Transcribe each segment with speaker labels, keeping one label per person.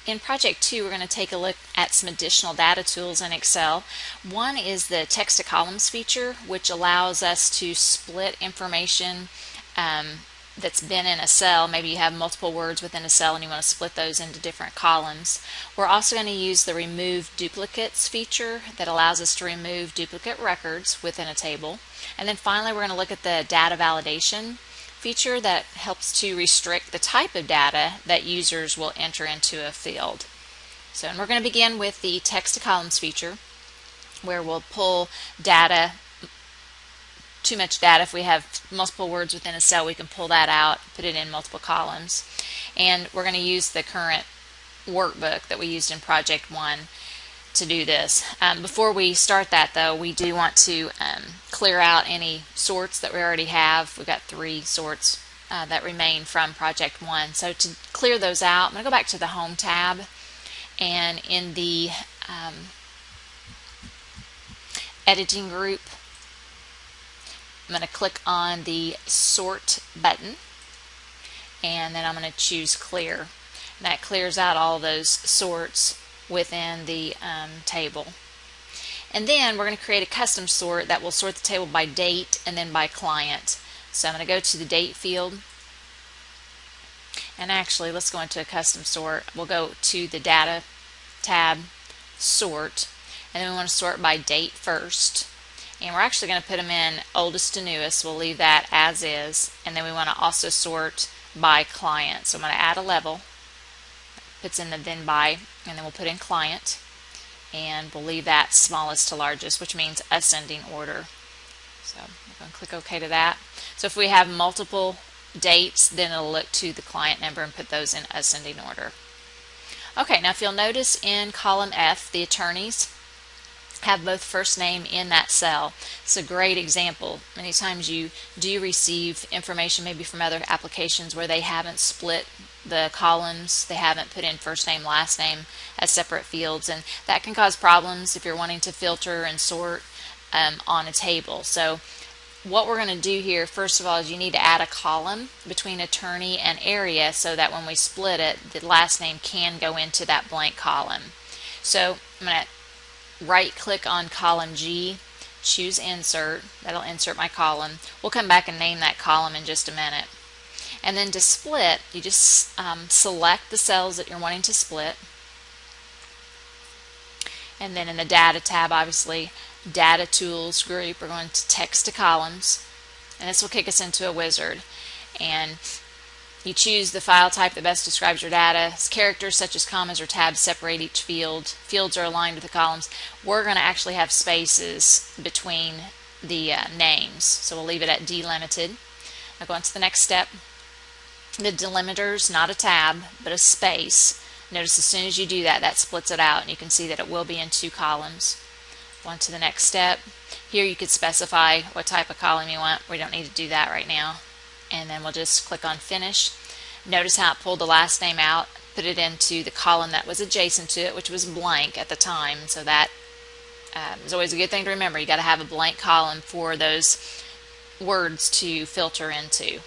Speaker 1: In Project 2, we're going to take a look at some additional data tools in Excel. One is the text to columns feature, which allows us to split information that's been in a cell. Maybe you have multiple words within a cell and you want to split those into different columns. We're also going to use the remove duplicates feature that allows us to remove duplicate records within a table. And then finally, we're going to look at the data validation feature that helps to restrict the type of data that users will enter into a field. So, and we're going to begin with the text to columns feature, where we'll pull data, too much data. If we have multiple words within a cell, we can pull that out, put it in multiple columns. And we're going to use the current workbook that we used in Project 1 to do this. Before we start that, though, we do want to clear out any sorts that we already have. We've got 3 sorts that remain from Project 1. So to clear those out, I'm going to go back to the Home tab, and in the editing group, I'm going to click on the Sort button, and then I'm going to choose Clear. And that clears out all those sorts within the table. And then we're going to create a custom sort that will sort the table by date and then by client. So I'm going to go to the date field, and actually let's go into a custom sort. We'll go to the data tab, sort, and then we want to sort by date first. And we're actually going to put them in oldest to newest. We'll leave that as is. And then we want to also sort by client. So I'm going to add a level. Puts in the then by, and then we'll put in client, and we'll leave that smallest to largest, which means ascending order. So I'm going to click OK to that. So if we have multiple dates, then it'll look to the client number and put those in ascending order. Okay, now if you'll notice in column F, the attorneys have both first name in that cell. It's a great example. Many times you do receive information maybe from other applications where they haven't split the columns, they haven't put in first name, last name as separate fields, and that can cause problems if you're wanting to filter and sort on a table. So what we're going to do here, first of all, is you need to add a column between attorney and area so that when we split it, the last name can go into that blank column. So I'm going to right click on column G, choose insert. That'll insert my column. We'll come back and name that column in just a minute. And then to split, you just select the cells that you're wanting to split. And then in the data tab, obviously, data tools group, we're going to text to columns. And this will kick us into a wizard. And you choose the file type that best describes your data. Characters such as commas or tabs separate each field. Fields are aligned with the columns. We're going to actually have spaces between the names. So we'll leave it at delimited. I'll go on to the next step. The delimiter's not a tab, but a space. Notice as soon as you do that, that splits it out, and you can see that it will be in 2 columns. Go on to the next step. Here you could specify what type of column you want. We don't need to do that right now. And then we'll just click on Finish. Notice how it pulled the last name out, put it into the column that was adjacent to it, which was blank at the time. So that is always a good thing to remember. You got to have a blank column for those words to filter into.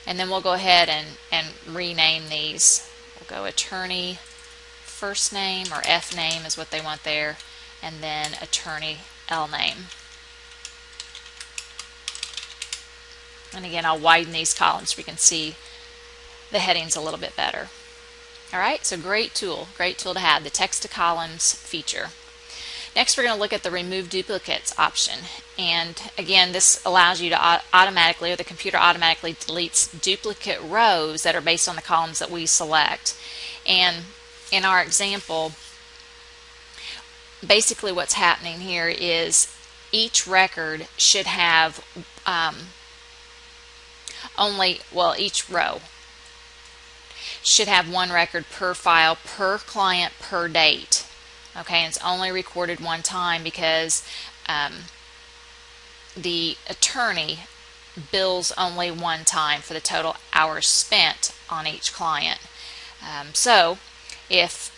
Speaker 1: And then we'll go ahead and rename these. We'll go attorney first name, or F name is what they want there, and then attorney L name. And again, I'll widen these columns so we can see the headings a little bit better. Alright, so great tool to have, the text to columns feature. Next, we're going to look at the remove duplicates option. And again, this allows you to automatically, or the computer automatically deletes duplicate rows that are based on the columns that we select. And in our example, basically what's happening here is each record should have each row should have 1 record per file, per client, per date. Okay, and it's only recorded 1 time because the attorney bills only 1 time for the total hours spent on each client. So if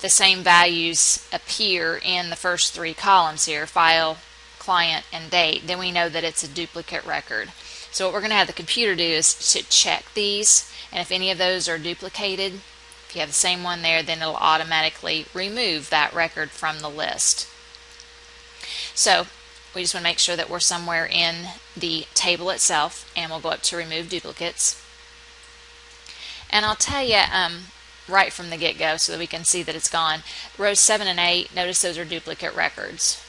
Speaker 1: the same values appear in the first 3 columns here, file, client, and date, then we know that it's a duplicate record. So what we're going to have the computer do is to check these, and if any of those are duplicated, you have the same one there, then it'll automatically remove that record from the list. So we just want to make sure that we're somewhere in the table itself, and we'll go up to remove duplicates. And I'll tell you right from the get-go so that we can see that it's gone. Rows 7 and 8, notice those are duplicate records.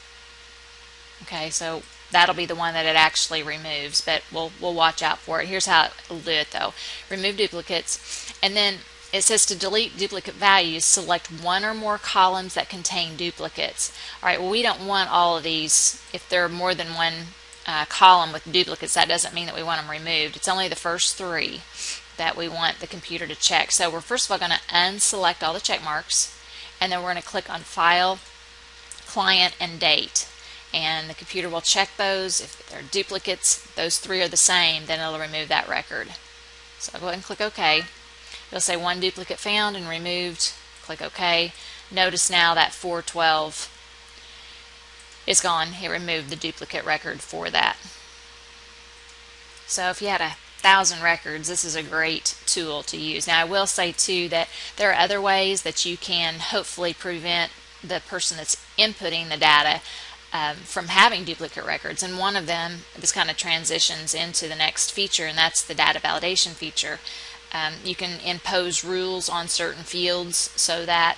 Speaker 1: Okay, so that'll be the one that it actually removes, but we'll watch out for it. Here's how it'll do it though. Remove duplicates, and then it says to delete duplicate values, select one or more columns that contain duplicates. Alright, well, we don't want all of these. If there are more than one column with duplicates, that doesn't mean that we want them removed. It's only the first 3 that we want the computer to check. So we're first of all going to unselect all the check marks, and then we're going to click on File, Client, and Date. And the computer will check those. If they're duplicates, those 3 are the same, then it'll remove that record. So I'll go ahead and click OK. It'll say 1 duplicate found and removed. Click OK. Notice now that 412 is gone. It removed the duplicate record for that. So if you had 1,000 records, this is a great tool to use. Now I will say too that there are other ways that you can hopefully prevent the person that's inputting the data from having duplicate records, and one of them, this kind of transitions into the next feature, and that's the data validation feature. You can impose rules on certain fields so that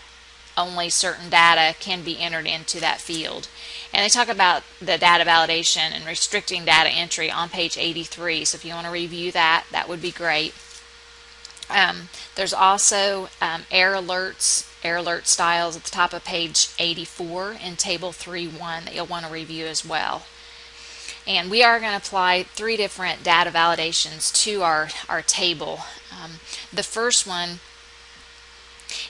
Speaker 1: only certain data can be entered into that field. And they talk about the data validation and restricting data entry on page 83, so if you want to review that, that would be great. There's also error alert styles at the top of page 84 in table 3.1 that you'll want to review as well. And we are going to apply 3 different data validations to our table. The first one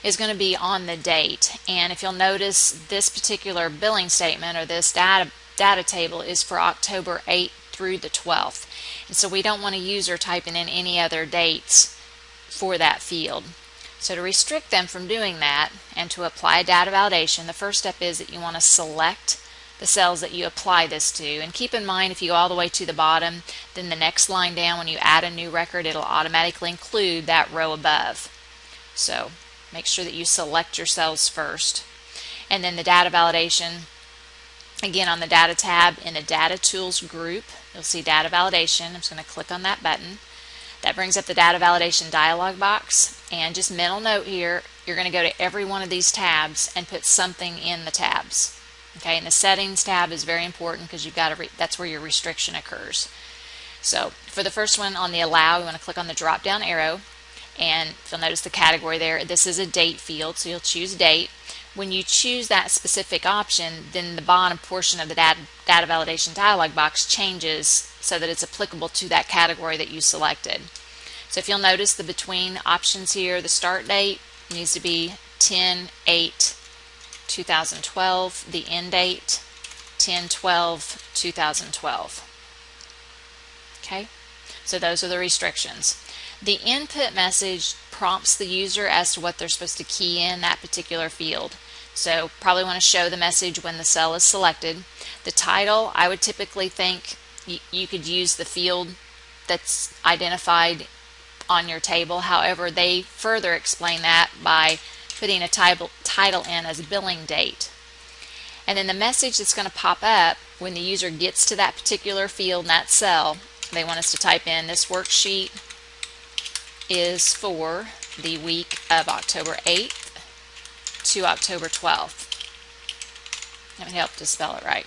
Speaker 1: is going to be on the date, and if you'll notice, this particular billing statement or this data table is for October 8th through the 12th, and so we don't want a user typing in any other dates for that field. So to restrict them from doing that and to apply data validation, the first step is that you want to select the cells that you apply this to, and keep in mind if you go all the way to the bottom, then the next line down, when you add a new record, it'll automatically include that row above. So make sure that you select your cells first. And then the data validation, again on the data tab in the data tools group, you'll see data validation. I'm just going to click on that button. That brings up the data validation dialog box, and just mental note here, you're going to go to every one of these tabs and put something in the tabs. Okay, and the settings tab is very important because you've got to that's where your restriction occurs. So for the first one on the allow, we want to click on the drop down arrow, and you'll notice the category there. This is a date field, so you'll choose date. When you choose that specific option, then the bottom portion of the data validation dialog box changes so that it's applicable to that category that you selected. So if you'll notice the between options here, the start date needs to be 10/8/2012, the end date 10/12/2012. Okay, so those are the restrictions. The input message prompts the user as to what they're supposed to key in that particular field. So probably want to show the message when the cell is selected. The title, I would typically think you could use the field that's identified on your table. However, they further explain that by putting a title in as billing date. And then the message that's going to pop up when the user gets to that particular field in that cell, they want us to type in, this worksheet is for the week of October 8th to October 12th. Let me help to spell it right.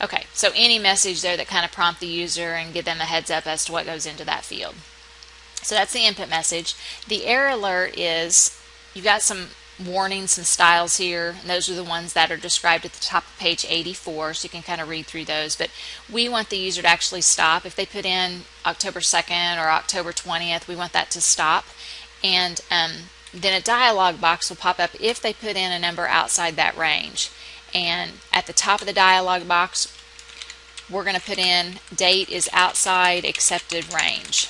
Speaker 1: Okay, so any message there that kind of prompt the user and give them a heads up as to what goes into that field. So that's the input message. The error alert is, you've got some warnings, some styles here, and those are the ones that are described at the top of page 84, so you can kind of read through those. But we want the user to actually stop. If they put in October 2nd or October 20th, we want that to stop. And then a dialog box will pop up if they put in a number outside that range. And at the top of the dialog box, we're going to put in date is outside accepted range.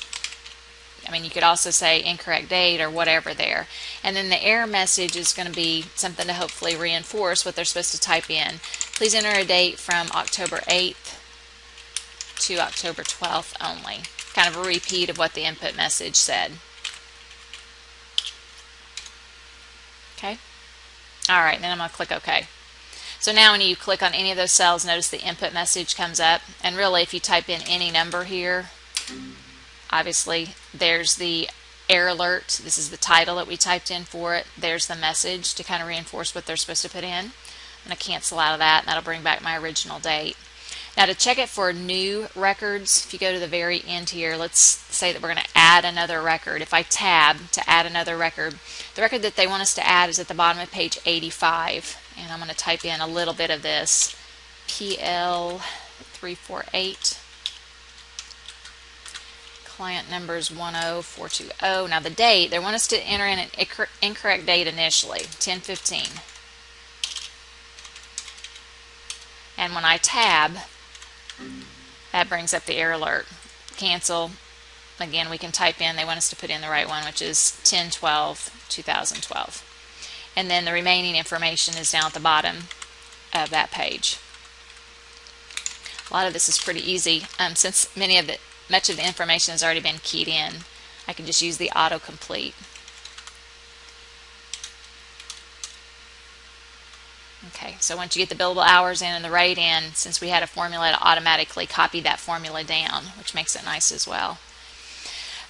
Speaker 1: I mean, you could also say incorrect date or whatever there. And then the error message is going to be something to hopefully reinforce what they're supposed to type in. Please enter a date from October 8th to October 12th only. Kind of a repeat of what the input message said. Okay. All right, then I'm going to click OK. So now when you click on any of those cells, notice the input message comes up. And really, if you type in any number here, obviously there's the error alert. This is the title that we typed in for it. There's the message to kind of reinforce what they're supposed to put in. I'm going to cancel out of that, and that'll bring back my original date. Now to check it for new records, if you go to the very end here, let's say that we're going to add another record. If I tab to add another record, the record that they want us to add is at the bottom of page 85. And I'm going to type in a little bit of this. PL348. Client number is 10420. Now the date, they want us to enter in an incorrect date initially, 10/15. And when I tab, that brings up the error alert. Cancel. Again, we can type in, they want us to put in the right one, which is 10/12/2012. And then the remaining information is down at the bottom of that page. A lot of this is pretty easy. Since much of the information has already been keyed in, I can just use the autocomplete. Okay, so once you get the billable hours in and the rate in, since we had a formula, to automatically copy that formula down, which makes it nice as well.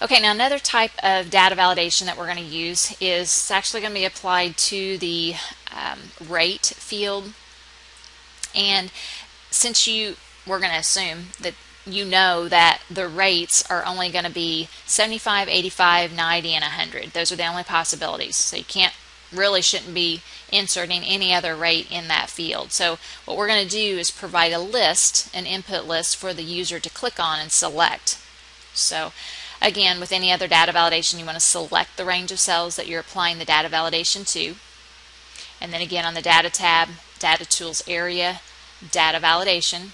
Speaker 1: Okay, now another type of data validation that we're going to use is it's actually going to be applied to the rate field. And since we're going to assume that you know that the rates are only going to be 75, 85, 90, and 100. Those are the only possibilities. So you shouldn't be inserting any other rate in that field. So what we're going to do is provide a list, an input list for the user to click on and select. So again, with any other data validation, you want to select the range of cells that you're applying the data validation to. And then again on the Data tab, Data Tools area, Data Validation,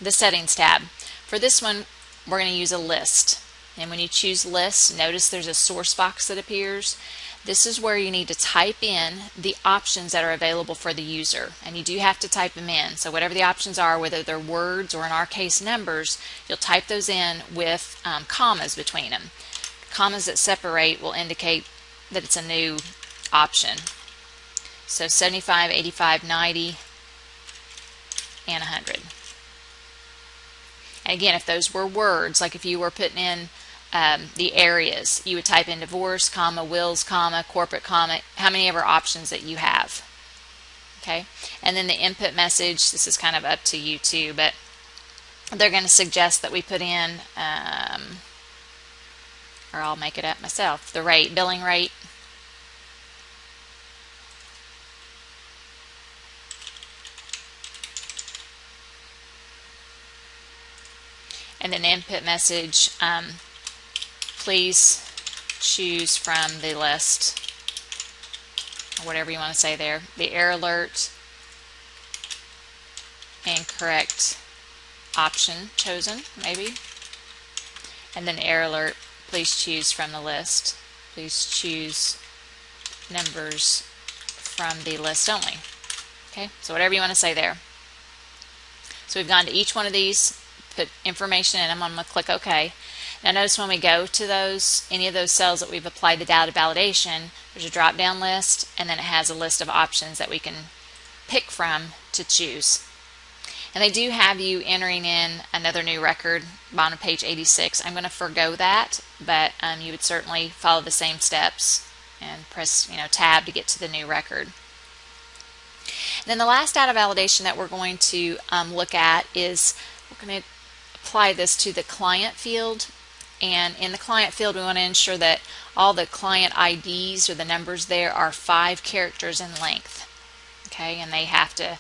Speaker 1: the Settings tab. For this one, we're going to use a list. And when you choose List, notice there's a source box that appears. This is where you need to type in the options that are available for the user. And you do have to type them in. So whatever the options are, whether they're words or in our case numbers, you'll type those in with commas between them. Commas that separate will indicate that it's a new option. So 75, 85, 90, and 100. And again, if those were words, like if you were putting in the areas, you would type in divorce, comma, wills, comma, corporate, comma, how many ever options that you have. Okay, and then the input message, this is kind of up to you too, but they're going to suggest that we put in, or I'll make it up myself, the rate, billing rate. And then the input message, please choose from the list, or whatever you want to say there. The error alert, incorrect option chosen, maybe. And then the error alert, please choose from the list. Please choose numbers from the list only. Okay, so whatever you want to say there. So we've gone to each one of these, put information in them. I'm going to click OK. Now notice when we go to any of those cells that we've applied the data validation, there's a drop down list, and then it has a list of options that we can pick from to choose. And they do have you entering in another new record, bottom of page 86. I'm going to forgo that, but you would certainly follow the same steps and press tab to get to the new record. Then the last data validation that we're going to look at is we're going to apply this to the client field. And in the client field, we want to ensure that all the client IDs or the numbers there are 5 characters in length. Okay, and they have to,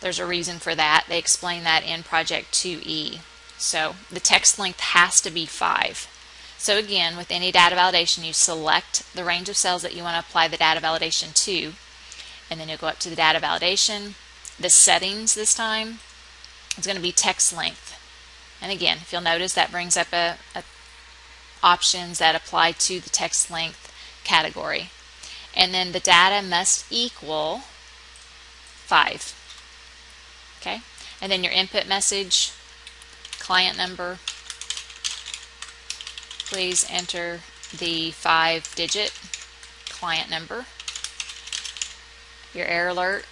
Speaker 1: there's a reason for that. They explain that in Project 2E. So the text length has to be 5. So again, with any data validation, you select the range of cells that you want to apply the data validation to, and then you'll go up to the data validation. The settings this time is going to be text length. And again, if you'll notice, that brings up a options that apply to the text length category. And then the data must equal 5. Okay, and then your input message, client number, please enter the 5-digit client number. your error alert,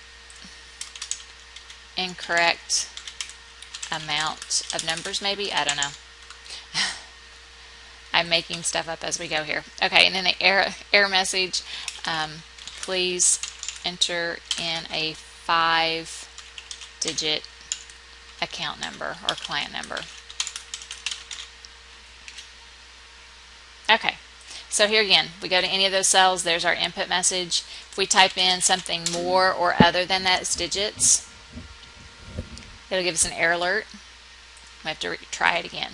Speaker 1: incorrect amount of numbers maybe, I don't know. I'm making stuff up as we go here. Okay, and then the error message, please enter in a 5-digit account number or client number. Okay, so here again, we go to any of those cells, there's our input message. If we type in something more or other than those digits, it'll give us an error alert. We have to try it again.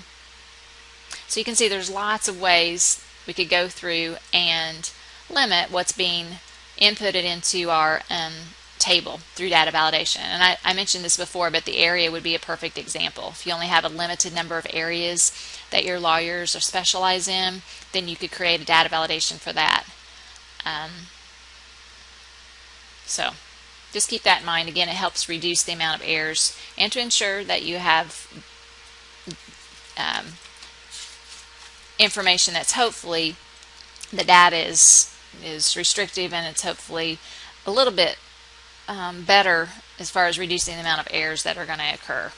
Speaker 1: So you can see there's lots of ways we could go through and limit what's being inputted into our table through data validation. And I mentioned this before, but the area would be a perfect example. If you only have a limited number of areas that your lawyers are specialized in, then you could create a data validation for that. So just keep that in mind. Again, it helps reduce the amount of errors and to ensure that you have information that's hopefully the data is restrictive, and it's hopefully a little bit better as far as reducing the amount of errors that are going to occur.